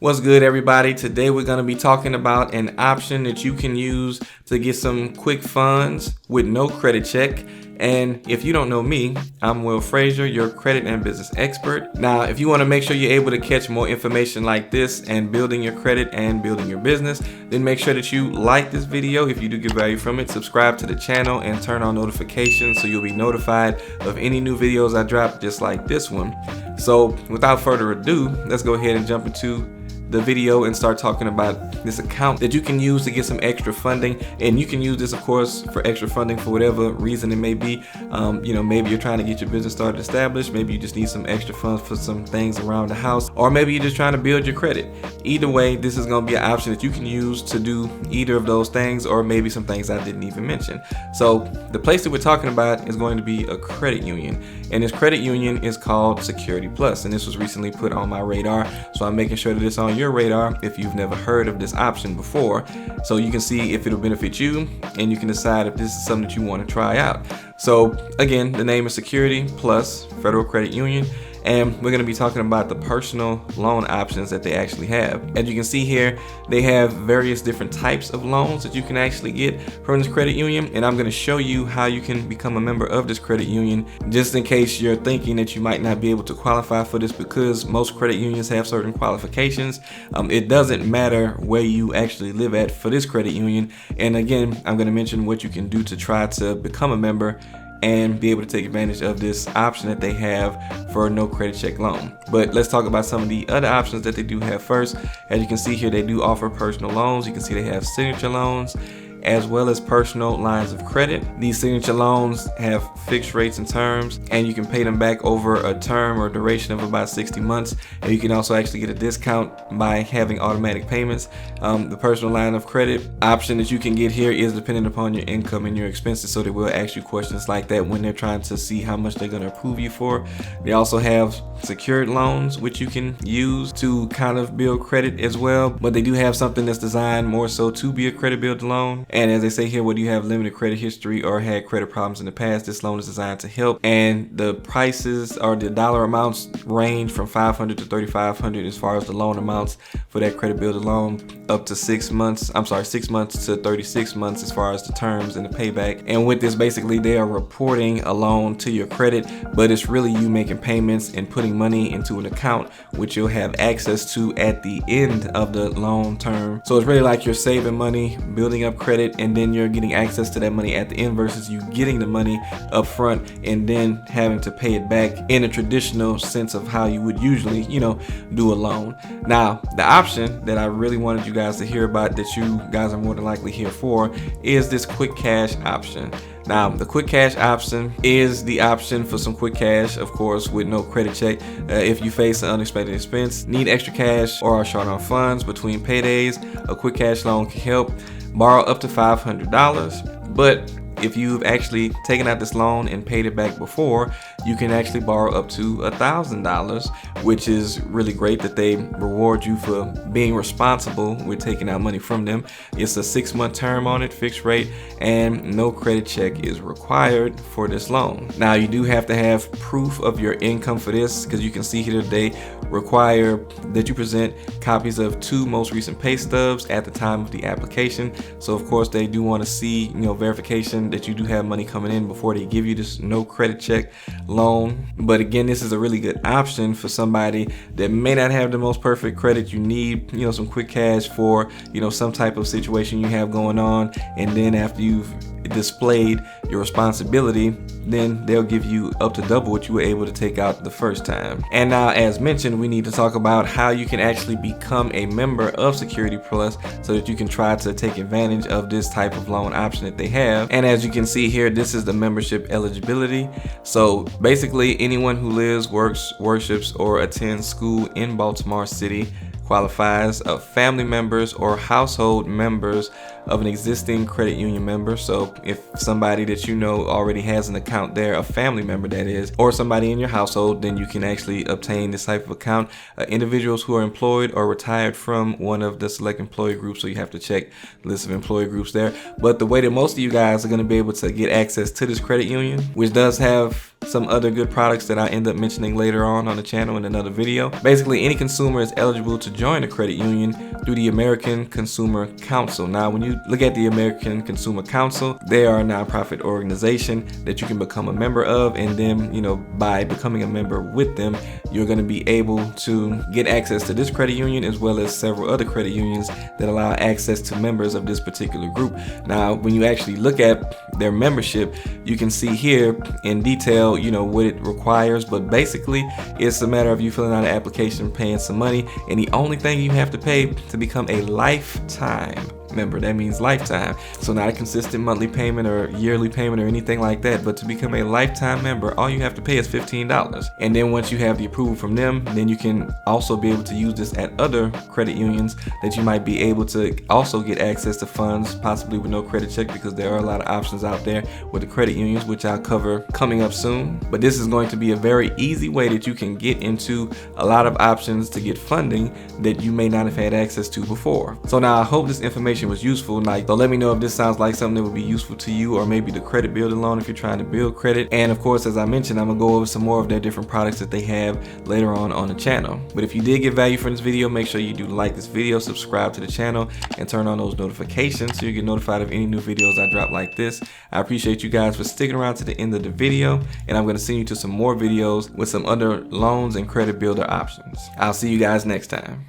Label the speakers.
Speaker 1: What's good, everybody? Today we're going to be talking about an option that you can use to get some quick funds with no credit check. And if you don't know me, I'm Will Frazier, your credit and business expert. Now, if you want to make sure you're able to catch more information like this and building your credit and building your business, then make sure that you like this video if you do get value from it, subscribe to the channel, and turn on notifications so you'll be notified of any new videos I drop just like this one. So without further ado, let's go ahead and jump into the video and start talking about this account that you can use to get some extra funding. And you can use this, of course, for extra funding for whatever reason it may be. Maybe you're trying to get your business started established, maybe you just need some extra funds for some things around the house, or maybe you're just trying to build your credit. Either way, this is going to be an option that you can use to do either of those things, or maybe some things I didn't even mention. So the place that we're talking about is going to be a credit union, and this credit union is called Security Plus, and this was recently put on my radar, so I'm making sure that it's on your radar if you've never heard of this option before, so you can see if it'll benefit you and you can decide if this is something that you want to try out. So again, the name is Security Plus Federal Credit Union, and we're going to be talking about the personal loan options that they actually have. As you can see here, they have various different types of loans that you can actually get from this credit union, and I'm going to show you how you can become a member of this credit union, just in case you're thinking that you might not be able to qualify for this, because most credit unions have certain qualifications. It doesn't matter where you actually live at for this credit union, and again, I'm going to mention what you can do to try to become a member and be able to take advantage of this option that they have for a no credit check loan. But let's talk about some of the other options that they do have first. As you can see here, they do offer personal loans. You can see they have signature loans as well as personal lines of credit. These signature loans have fixed rates and terms, and you can pay them back over a term or duration of about 60 months. And you can also actually get a discount by having automatic payments. The personal line of credit option that you can get here is dependent upon your income and your expenses, so they will ask you questions like that when they're trying to see how much they're going to approve you for. They also have secured loans, which you can use to kind of build credit as well, but they do have something that's designed more so to be a credit builder loan. And as they say here, whether you have limited credit history or had credit problems in the past, this loan is designed to help. And the prices or the dollar amounts range from $500 to $3,500 as far as the loan amounts for that credit builder loan, up to 6 months to 36 months as far as the terms and the payback. And with this, basically they are reporting a loan to your credit, but it's really you making payments and putting money into an account which you'll have access to at the end of the loan term. So it's really like you're saving money, building up credit, and then you're getting access to that money at the end, versus you getting the money up front and then having to pay it back in a traditional sense of how you would usually, do a loan. Now, the option that I really wanted you guys to hear about, that you guys are more than likely here for, is this quick cash option. Now, the quick cash option is the option for some quick cash, of course, with no credit check. If you face an unexpected expense, need extra cash, or are short on funds between paydays, a quick cash loan can help. Borrow up to $500, but if you've actually taken out this loan and paid it back before, you can actually borrow up to $1,000, which is really great that they reward you for being responsible with taking out money from them. It's a 6-month term on it, fixed rate, and no credit check is required for this loan. Now, you do have to have proof of your income for this, because you can see here they require that you present copies of 2 most recent pay stubs at the time of the application. So of course they do want to see, verification that you do have money coming in before they give you this no credit check loan. But again, this is a really good option for somebody that may not have the most perfect credit. You need, some quick cash for, some type of situation you have going on, and then after you've displayed your responsibility, then they'll give you up to double what you were able to take out the first time. And now, as mentioned, we need to talk about how you can actually become a member of Security Plus so that you can try to take advantage of this type of loan option that they have. And as you can see here, this is the membership eligibility. So basically, anyone who lives, works, worships, or attends school in Baltimore City qualifies of family members or household members of an existing credit union member. So if somebody that already has an account there, a family member that is, or somebody in your household, then you can actually obtain this type of account. Individuals who are employed or retired from one of the select employee groups, so you have to check the list of employee groups there. But the way that most of you guys are going to be able to get access to this credit union, which does have some other good products that I end up mentioning later on the channel in another video. Basically, any consumer is eligible to join a credit union through the American Consumer Council. Now, when you look at the American Consumer Council, they are a nonprofit organization that you can become a member of, and then, by becoming a member with them, you're going to be able to get access to this credit union as well as several other credit unions that allow access to members of this particular group. Now, when you actually look at their membership, you can see here in detail, what it requires, but basically it's a matter of you filling out an application, paying some money, and the only thing you have to pay to become a lifetime member. That means lifetime. So not a consistent monthly payment or yearly payment or anything like that, but to become a lifetime member, all you have to pay is $15. And then once you have the approval from them, then you can also be able to use this at other credit unions that you might be able to also get access to funds, possibly with no credit check, because there are a lot of options out there with the credit unions, which I'll cover coming up soon. But this is going to be a very easy way that you can get into a lot of options to get funding that you may not have had access to before. So now I hope this information was useful. So let me know if this sounds like something that would be useful to you, or maybe the credit building loan if you're trying to build credit. And of course, as I mentioned, I'm gonna go over some more of their different products that they have later on the channel. But if you did get value from this video, make sure you do like this video, subscribe to the channel, and turn on those notifications so you get notified of any new videos I drop like this. I appreciate you guys for sticking around to the end of the video, and I'm gonna send you to some more videos with some other loans and credit builder options. I'll see you guys next time.